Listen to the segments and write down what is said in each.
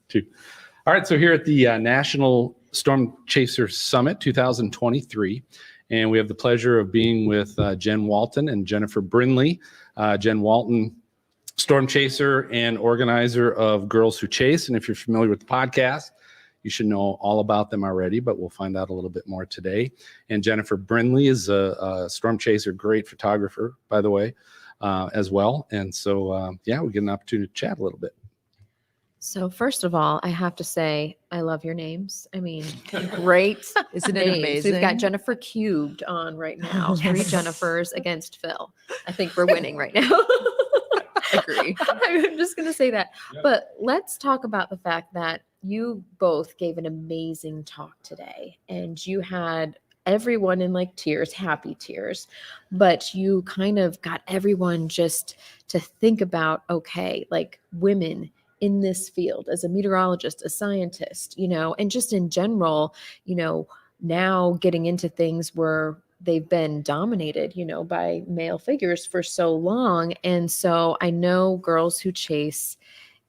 Two. All right, so here at the National Storm Chaser Summit 2023, and we have the pleasure of being with Jen Walton and Jennifer Brindley. Jen Walton, Storm Chaser and organizer of Girls Who Chase. And if you're familiar with the podcast, you should know all about them already, but we'll find out a little bit more today. And Jennifer Brindley is a Storm Chaser, great photographer, by the way, as well. And so, we get an opportunity to chat a little bit. So first of all, I have to say, I love your names. I mean, great. Isn't it names. amazing? We've got Jennifer cubed on right now. 3 Jennifers against Phil. I think we're winning right now. Agree. I'm just going to say that. Yep. But let's talk about the fact that you both gave an amazing talk today, and you had everyone in like tears, happy tears, but you kind of got everyone just to think about, okay, like women in this field as a meteorologist, a scientist, and just in general, now getting into things where they've been dominated, by male figures for so long. And so I know Girls Who Chase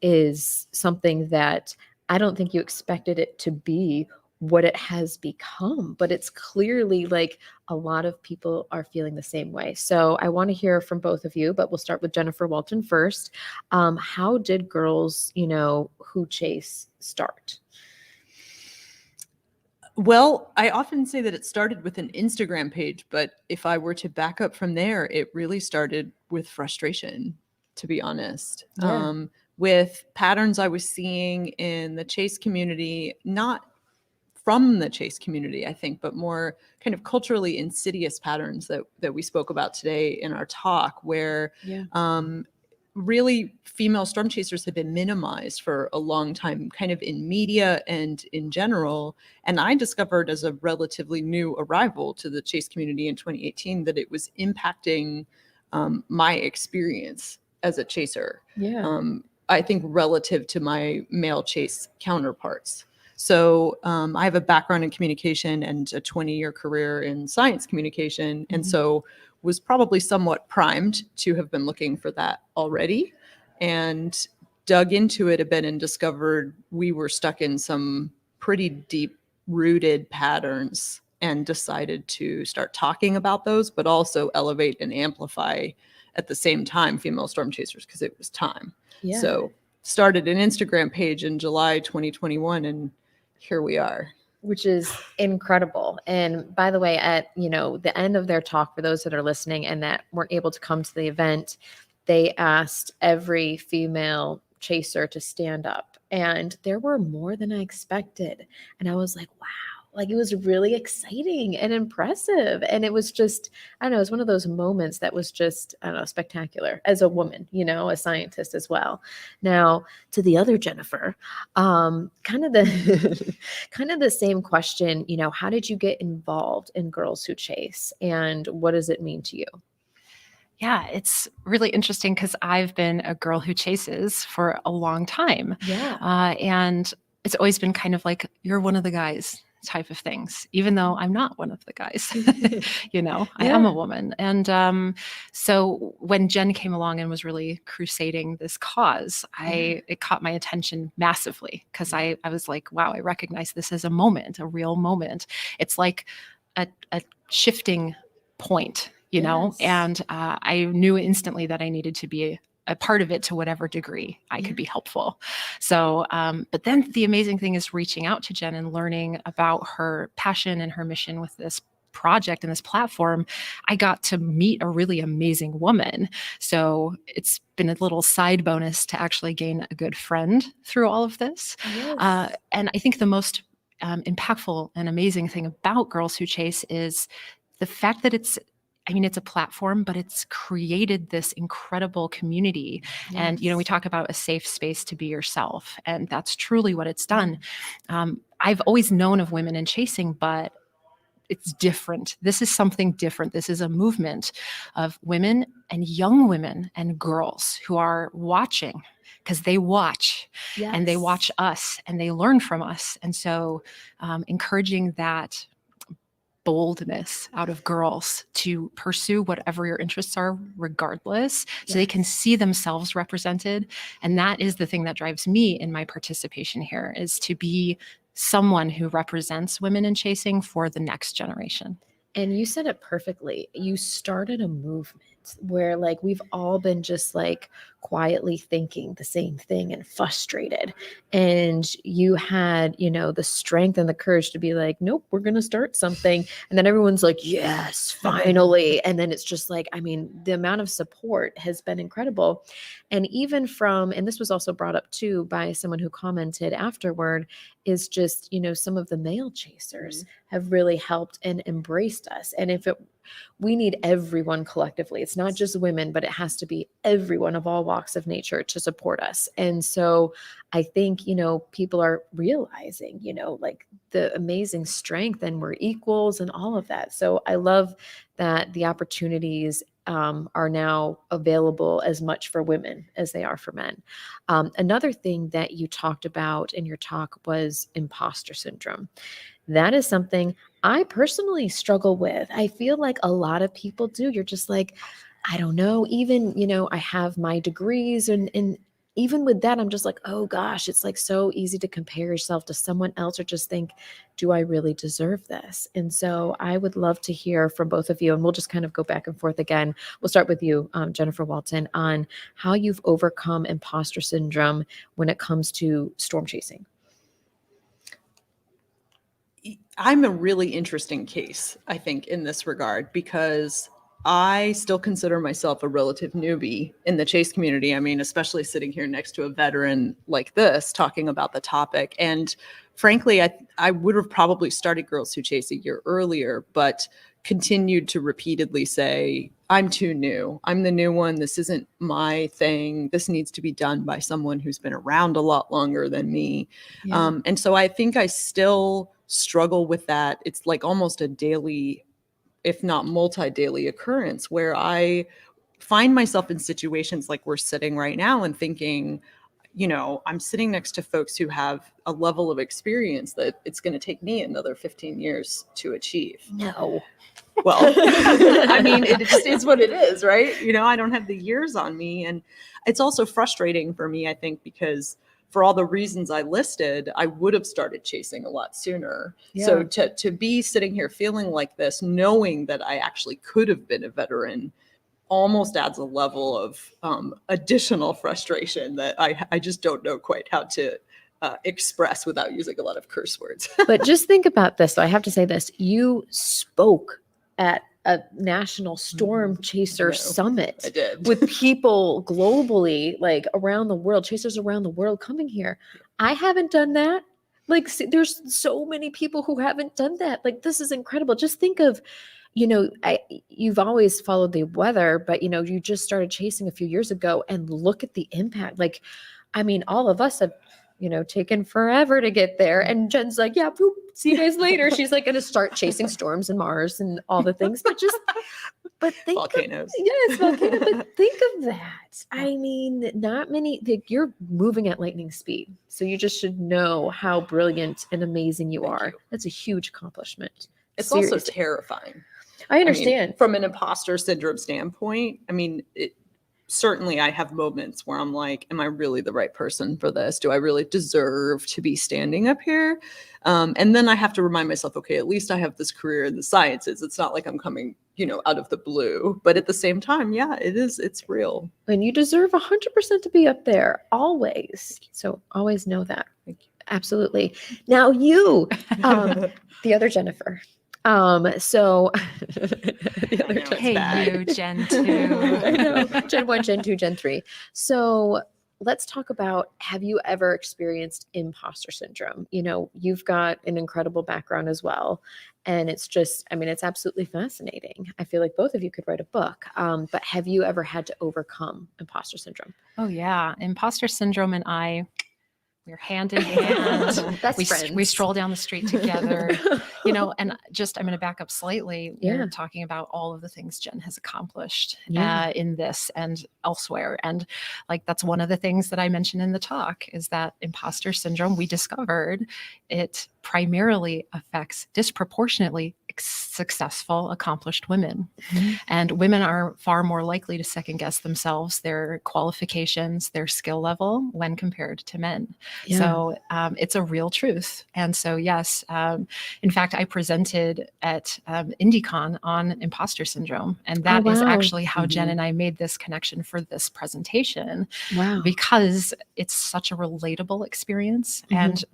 is something that I don't think you expected it to be what it has become, but it's clearly like a lot of people are feeling the same way. So I want to hear from both of you, but we'll start with Jennifer Walton first. How did Girls, Who Chase start? Well, I often say that it started with an Instagram page, but if I were to back up from there, it really started with frustration, to be honest. Yeah. With patterns I was seeing in the chase community, not from the chase community, I think, but more kind of culturally insidious patterns that we spoke about today in our talk, where really female storm chasers had been minimized for a long time, kind of in media and in general. And I discovered as a relatively new arrival to the chase community in 2018 that it was impacting my experience as a chaser. Yeah. I think relative to my male chase counterparts. So I have a background in communication and a 20-year career in science communication. Mm-hmm. And so was probably somewhat primed to have been looking for that already, and dug into it a bit and discovered we were stuck in some pretty deep-rooted patterns, and decided to start talking about those, but also elevate and amplify at the same time female storm chasers, because it was time. Yeah. So started an Instagram page in July 2021, and here we are. Which is incredible. And by the way, at the end of their talk, for those that are listening and that weren't able to come to the event, they asked every female chaser to stand up, and there were more than I expected. And I was like, wow. Like, it was really exciting and impressive. And it was just, I don't know, it was one of those moments that was just, I don't know, spectacular as a woman, a scientist as well. Now, to the other Jennifer, kind of the same question, how did you get involved in Girls Who Chase, and what does it mean to you? Yeah, it's really interesting because I've been a girl who chases for a long time. Yeah. And it's always been kind of like, you're one of the guys type of things, even though I'm not one of the guys. I am a woman. And so when Jen came along and was really crusading this cause, it caught my attention massively, because I was like, wow, I recognize this as a moment, a real moment. It's like a shifting point, Yes. and I knew instantly that I needed to be a part of it to whatever degree I could be helpful. So, but then the amazing thing is reaching out to Jen and learning about her passion and her mission with this project and this platform. I got to meet a really amazing woman. So it's been a little side bonus to actually gain a good friend through all of this. Yes. And I think the most impactful and amazing thing about Girls Who Chase is the fact that it's a platform, but it's created this incredible community. Yes. And, we talk about a safe space to be yourself, and that's truly what it's done. I've always known of women in chasing, but it's different. This is something different. This is a movement of women and young women and girls who are watching, because they watch. Yes. And they watch us and they learn from us. And so encouraging that boldness out of girls to pursue whatever your interests are, regardless, so they can see themselves represented. And that is the thing that drives me in my participation here, is to be someone who represents women in chasing for the next generation. And you said it perfectly. You started a movement where like we've all been just like quietly thinking the same thing and frustrated. And you had, you know, the strength and the courage to be like, nope, we're going to start something. And then everyone's like, yes, finally. And then it's just like, I mean, the amount of support has been incredible. And even from, and this was also brought up too by someone who commented afterward, is just, you know, some of the male chasers have really helped and embraced us. And we need everyone collectively. It's not just women, but it has to be everyone of all walks of nature to support us. And so I think, you know, people are realizing, you know, like the amazing strength, and we're equals and all of that. So I love that the opportunities are now available as much for women as they are for men. Another thing that you talked about in your talk was imposter syndrome. That is something I personally struggle with. I feel like a lot of people do. You're just like, I don't know, even, you know, I have my degrees and even with that, I'm just like, oh gosh, it's like so easy to compare yourself to someone else or just think, do I really deserve this? And so I would love to hear from both of you, and we'll just kind of go back and forth again. We'll start with you, Jennifer Walton, on how you've overcome imposter syndrome when it comes to storm chasing. I'm a really interesting case, I think, in this regard, because I still consider myself a relative newbie in the chase community. I mean, especially sitting here next to a veteran like this, talking about the topic. And frankly, I would have probably started Girls Who Chase a year earlier, but continued to repeatedly say, I'm too new. I'm the new one. This isn't my thing. This needs to be done by someone who's been around a lot longer than me. Yeah. And so I think I still struggle with that. It's like almost a daily, if not multi-daily occurrence, where I find myself in situations like we're sitting right now and thinking, you know, I'm sitting next to folks who have a level of experience that it's going to take me another 15 years to achieve. No. Well, I mean, it just is what it is, right? You know, I don't have the years on me. And it's also frustrating for me, I think, because for all the reasons I listed, I would have started chasing a lot sooner. Yeah. So to be sitting here feeling like this, knowing that I actually could have been a veteran, almost adds a level of additional frustration that I just don't know quite how to express without using a lot of curse words. But just think about this. So I have to say this. You spoke at a national storm chaser summit. I did. With people globally, like around the world, chasers around the world coming here. I haven't done that. Like, there's so many people who haven't done that. Like, this is incredible. Just think of, you know, you've always followed the weather, but, you know, you just started chasing a few years ago, and look at the impact. Like, I mean, all of us have, you know, taken forever to get there. And Jen's like, yeah, boop, see you guys later. She's like going to start chasing storms and Mars and all the things, but think Volcanoes. Yes, volcano. But think of that. I mean, not many, like, you're moving at lightning speed. So you just should know how brilliant and amazing you Thank are. you. That's a huge accomplishment. It's also Seriously. terrifying. I understand. I mean, from an imposter syndrome standpoint, I mean, certainly I have moments where I'm like, am I really the right person for this? Do I really deserve to be standing up here? And then I have to remind myself, okay, at least I have this career in the sciences. It's not like I'm coming, you know, out of the blue. But at the same time, yeah, it's real. And you deserve 100% to be up there, always. So always know that. Thank you. Absolutely. Now you, the other Jennifer. So the other I know, it's Hey, bad. you, Gen 2. I know. Gen 1, Gen 2, Gen 3. So let's talk about, have you ever experienced imposter syndrome? You know, you've got an incredible background as well. And it's just, I mean, it's absolutely fascinating. I feel like both of you could write a book. But have you ever had to overcome imposter syndrome? Oh, yeah. Imposter syndrome and we're hand in hand. Best we friends. stroll down the street together, you know, and just, I'm going to back up slightly. Yeah. We're talking about all of the things Jen has accomplished Yeah. in this and elsewhere. And like, that's one of the things that I mentioned in the talk, is that imposter syndrome, we discovered it primarily affects disproportionately successful, accomplished women. Mhm. And women are far more likely to second guess themselves, their qualifications, their skill level when compared to men. Yeah. So it's a real truth. And so, yes, in fact, I presented at IndieCon on imposter syndrome. And that is wow. actually how Jen Mhm. and I made this connection for this presentation, Wow. because it's such a relatable experience. Mhm. And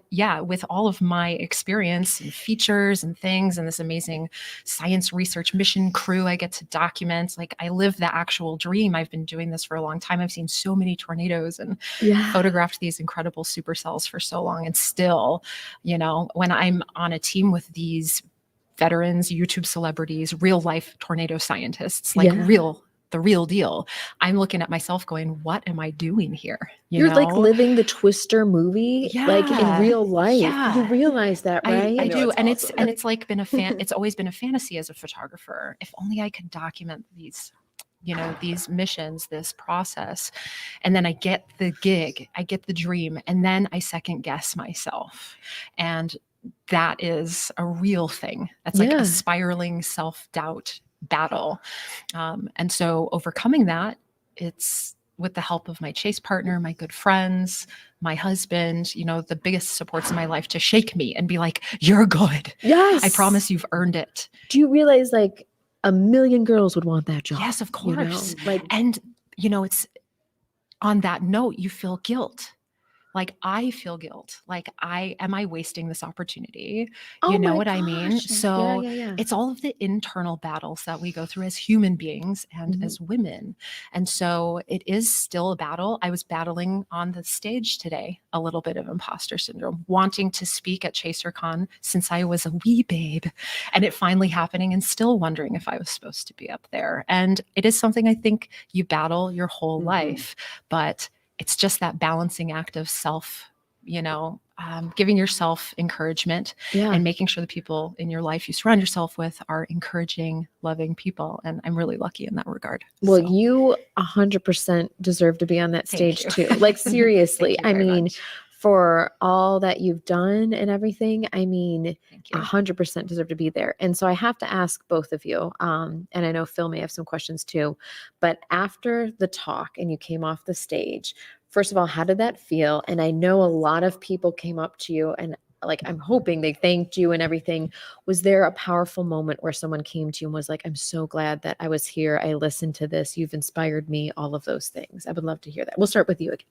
yeah, with all of my experience and features and things and this amazing science research mission crew I get to document, like I live the actual dream. I've been doing this for a long time. I've seen so many tornadoes and Yeah. photographed these incredible supercells for so long. And still, you know, when I'm on a team with these veterans, YouTube celebrities, real life tornado scientists, like Yeah. the real deal, I'm looking at myself going, what am I doing here? You're like know? living the Twister movie, like in Yeah. real life. You Yeah. realize that, right? I know, do. it's And awesome. it's like been it's always been a fantasy as a photographer. If only I could document these, you know, these missions, this process. And then I get the gig, I get the dream, and then I second guess myself. And that is a real thing. That's like Yeah. a spiraling self-doubt battle. And so overcoming that, it's with the help of my chase partner, my good friends, my husband, you know, the biggest supports in my life to shake me and be like, you're good. Yes. I promise you've earned it. Do you realize like a million girls would want that job? Yes, of you know? course. Like, And, you know, it's on that note, you feel guilt. Like I feel guilt. Like am I wasting this opportunity? oh You know my what I mean? gosh. So yeah. it's all of the internal battles that we go through as human beings and Mhm. as women. And so it is still a battle. I was battling on the stage today, a little bit of imposter syndrome, wanting to speak at ChaserCon since I was a wee babe, and it finally happening and still wondering if I was supposed to be up there. And it is something I think you battle your whole Mhm. life, but it's just that balancing act of self, you know, giving yourself encouragement Yeah. and making sure the people in your life you surround yourself with are encouraging, loving people. And I'm really lucky in that regard. Well, So, you 100% deserve to be on that Thank stage you. too. Like seriously, Thank you I very mean, much. for all that you've done and everything, I mean, Thank you. 100% deserve to be there. And so I have to ask both of you, and I know Phil may have some questions too, but after the talk and you came off the stage, first of all, how did that feel? And I know a lot of people came up to you and like, I'm hoping they thanked you and everything. Was there a powerful moment where someone came to you and was like, I'm so glad that I was here. I listened to this. You've inspired me, all of those things. I would love to hear that. We'll start with you again.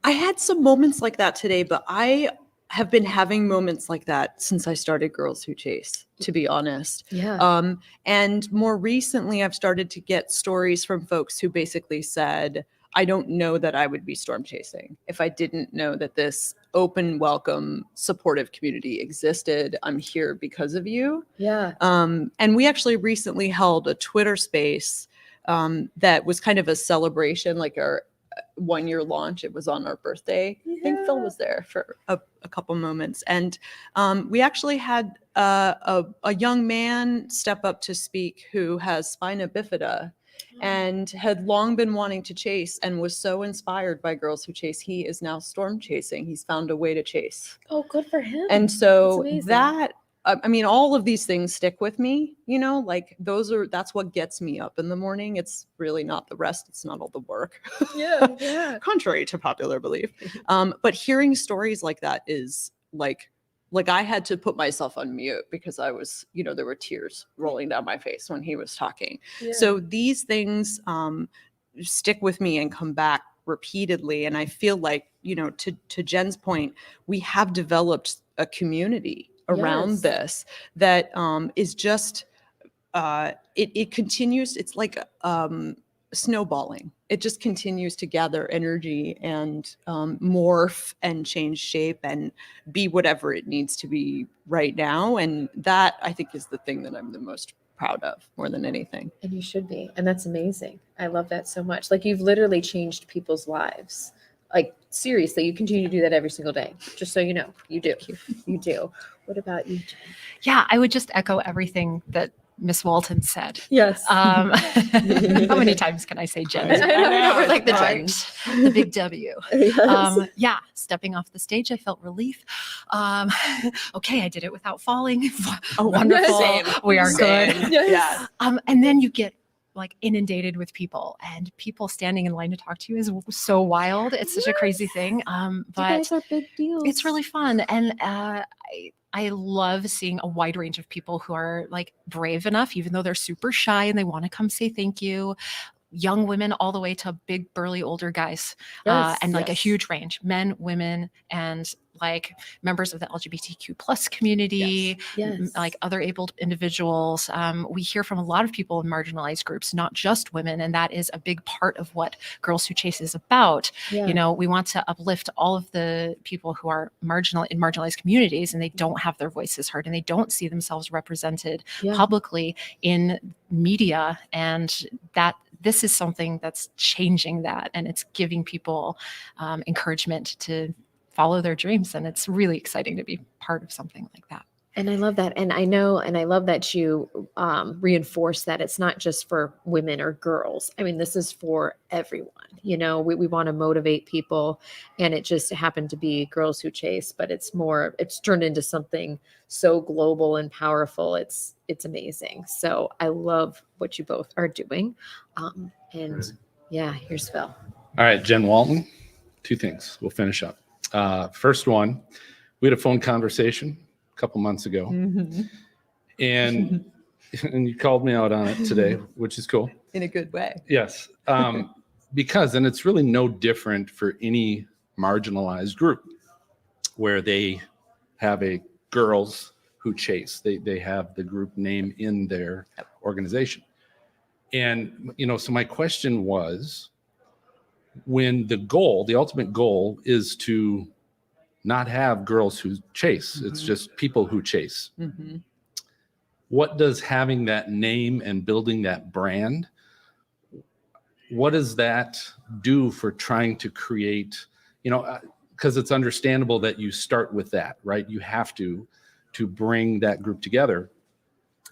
I had some moments like that today, but I have been having moments like that since I started Girls Who Chase, to be honest. Yeah. And more recently, I've started to get stories from folks who basically said, I don't know that I would be storm chasing if I didn't know that this open, welcome, supportive community existed. I'm here because of you. Yeah. And we actually recently held a Twitter space that was kind of a celebration, like our 1-year launch. It was on our birthday. I think Phil was there for a couple moments. And we actually had a young man step up to speak who has spina bifida and had long been wanting to chase and was so inspired by Girls Who Chase. He is now storm chasing. He's found a way to chase. Oh, good for him. And That's so amazing. that, I mean, all of these things stick with me, you know, like that's what gets me up in the morning. It's really not the rest. It's not all the work. Yeah. Contrary to popular belief. But hearing stories like that is like I had to put myself on mute because I was, you know, there were tears rolling down my face when he was talking. So these things stick with me and come back repeatedly. And I feel like, you know, to Jen's point, we have developed a community around Yes. this that is just it continues. It's like snowballing. It just continues to gather energy and morph and change shape and be whatever it needs to be right now. And that, I think, is the thing that I'm the most proud of more than anything. And you should be. And that's amazing. I love that so much. Like you've literally changed people's lives. Like seriously, you continue to do that every single day. Just so you know, you do. You do. What about you, Jen? Yeah, I would just echo everything that Miss Walton said. Yes. How many times can I say Jen? I know, we're like the Right. Jen. The big W. Yes. Yeah, stepping off the stage, I felt relief. Okay, I did it without falling. Oh, Wonderful. same. We are Same. good. Yes. And then you get like inundated with people, and people standing in line to talk to you is so wild. It's such a crazy thing. You But guys are big deals. it's really fun. And I love seeing a wide range of people who are like brave enough, even though they're super shy and they want to come say thank you. Young women all the way to big, burly, older guys. Yes, And like a yes. huge range, men, women, and like members of the LGBTQ plus community, Yes. like other able individuals. We hear from a lot of people in marginalized groups, not just women. And that is a big part of what Girls Who Chase is about. Yeah. You know, we want to uplift all of the people who are in marginalized communities, and they don't have their voices heard, and they don't see themselves represented Yeah. publicly in media. And that this is something that's changing that, and it's giving people encouragement to follow their dreams. And it's really exciting to be part of something like that. And I love that. And I know, and I love that you reinforce that it's not just for women or girls. I mean, this is for everyone. You know, we want to motivate people, and it just happened to be Girls Who Chase, but it's turned into something so global and powerful. It's amazing. So I love what you both are doing. And yeah, here's Phil. All right, Jen Walton, two things. We'll finish up. First one, we had a phone conversation a couple months ago, and you called me out on it today, which is cool. In a good way. Yes, because, and it's really no different for any marginalized group where they have a Girls Who Chase. They have the group name in their organization. And, you know, so my question was, when the ultimate goal is to not have girls who chase, it's just people who chase. What does having that name and building that brand, what does that do for trying to create, you know, because it's understandable that you start with that, right? You have to bring that group together.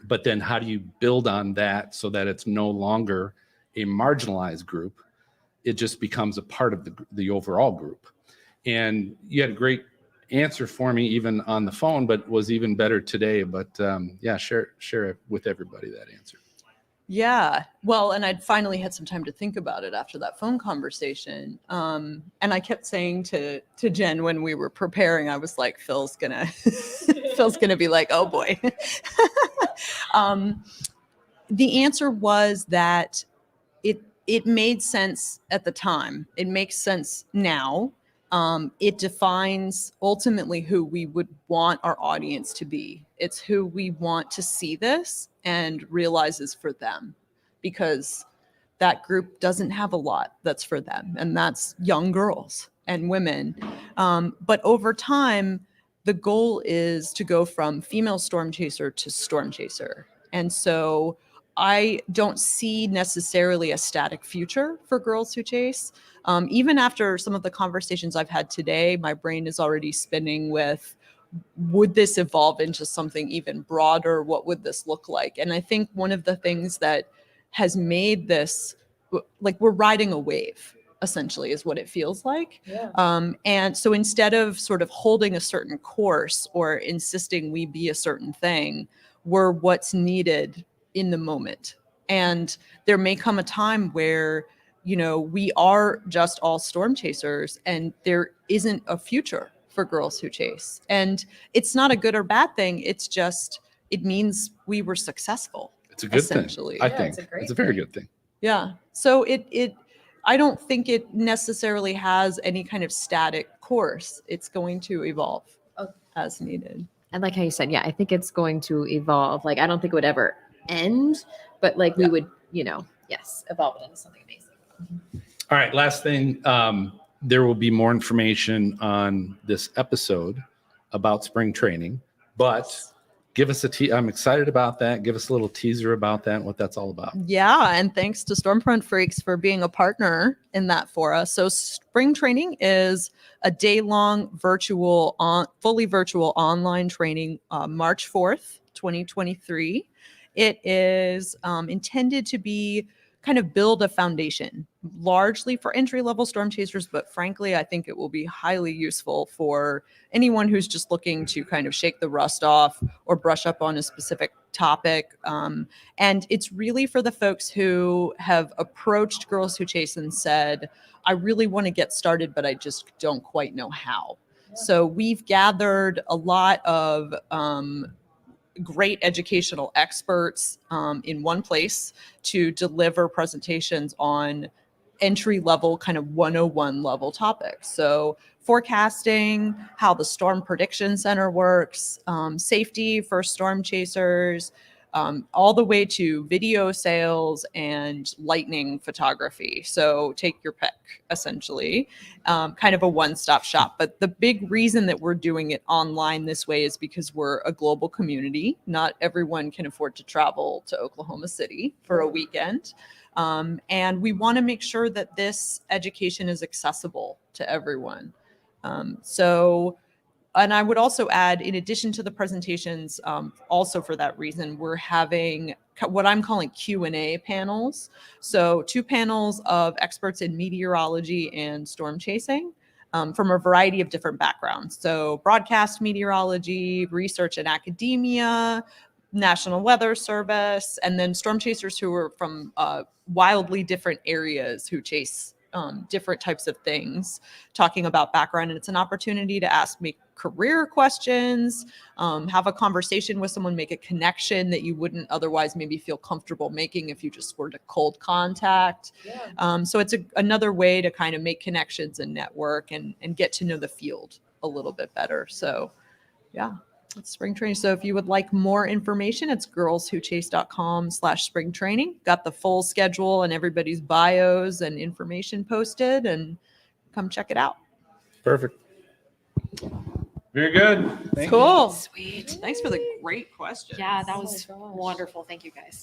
But then how do you build on that so that it's no longer a marginalized group? It just becomes a part of the overall group. And you had a great answer for me even on the phone, but was even better today. But yeah, share it with everybody, that answer. Yeah. Well, and I'd finally had some time to think about it after that phone conversation. And I kept saying to Jen when we were preparing, I was like, Phil's gonna be like, oh boy. The answer was that it made sense at the time. It makes sense now. It defines ultimately who we would want our audience to be. It's who we want to see this and realize is for them, because that group doesn't have a lot that's for them, and that's young girls and women. But over time, the goal is to go from female storm chaser to storm chaser. And so I don't see necessarily a static future for Girls Who Chase. Even after some of the conversations I've had today, my brain is already spinning with, would this evolve into something even broader? What would this look like? And I think one of the things that has made this, like, we're riding a wave, essentially, is what it feels like. Yeah. And so instead of sort of holding a certain course or insisting we be a certain thing, we're what's needed in the moment. And there may come a time where, you know, we are just all storm chasers and there isn't a future for Girls Who Chase. And it's not a good or bad thing. It's just, it means we were successful. It's a good essentially. thing. I think it's a very good thing. Yeah. So I don't think it necessarily has any kind of static course. It's going to evolve as needed. And like how you said, yeah, I think it's going to evolve. Like, I don't think it would ever end, but like we would, you know, yes, evolve it into something amazing. All right, last thing. There will be more information on this episode about spring training, but give us I'm excited about that. Give us a little teaser about that and what that's all about. Yeah, and thanks to Stormfront Freaks for being a partner in that for us. So spring training is a day-long fully virtual online training, March 4th, 2023. It is intended to be kind of build a foundation, largely for entry-level storm chasers, but frankly, I think it will be highly useful for anyone who's just looking to kind of shake the rust off or brush up on a specific topic. And it's really for the folks who have approached Girls Who Chase and said, I really want to get started, but I just don't quite know how. So we've gathered a lot of great educational experts in one place to deliver presentations on entry level, kind of 101 level topics. So forecasting, how the Storm Prediction Center works, safety for storm chasers, all the way to video sales and lightning photography. So take your pick, essentially, kind of a one-stop shop. But the big reason that we're doing it online this way is because we're a global community. Not everyone can afford to travel to Oklahoma City for a weekend. And we want to make sure that this education is accessible to everyone. And I would also add, in addition to the presentations, also for that reason, we're having what I'm calling Q&A panels. So 2 panels of experts in meteorology and storm chasing from a variety of different backgrounds. So broadcast meteorology, research and academia, National Weather Service, and then storm chasers who are from wildly different areas who chase different types of things, talking about background. And it's an opportunity to ask me career questions, have a conversation with someone, make a connection that you wouldn't otherwise maybe feel comfortable making if you just were to cold contact. So it's another way to kind of make connections and network and get to know the field a little bit better. So yeah. It's spring training. So if you would like more information, it's girlswhochase.com/spring training. Got the full schedule and everybody's bios and information posted, and come check it out. Perfect. Very good. Thank you. Cool. Sweet. Thanks for the great question. Yeah, that Oh was my gosh. wonderful. Thank you guys.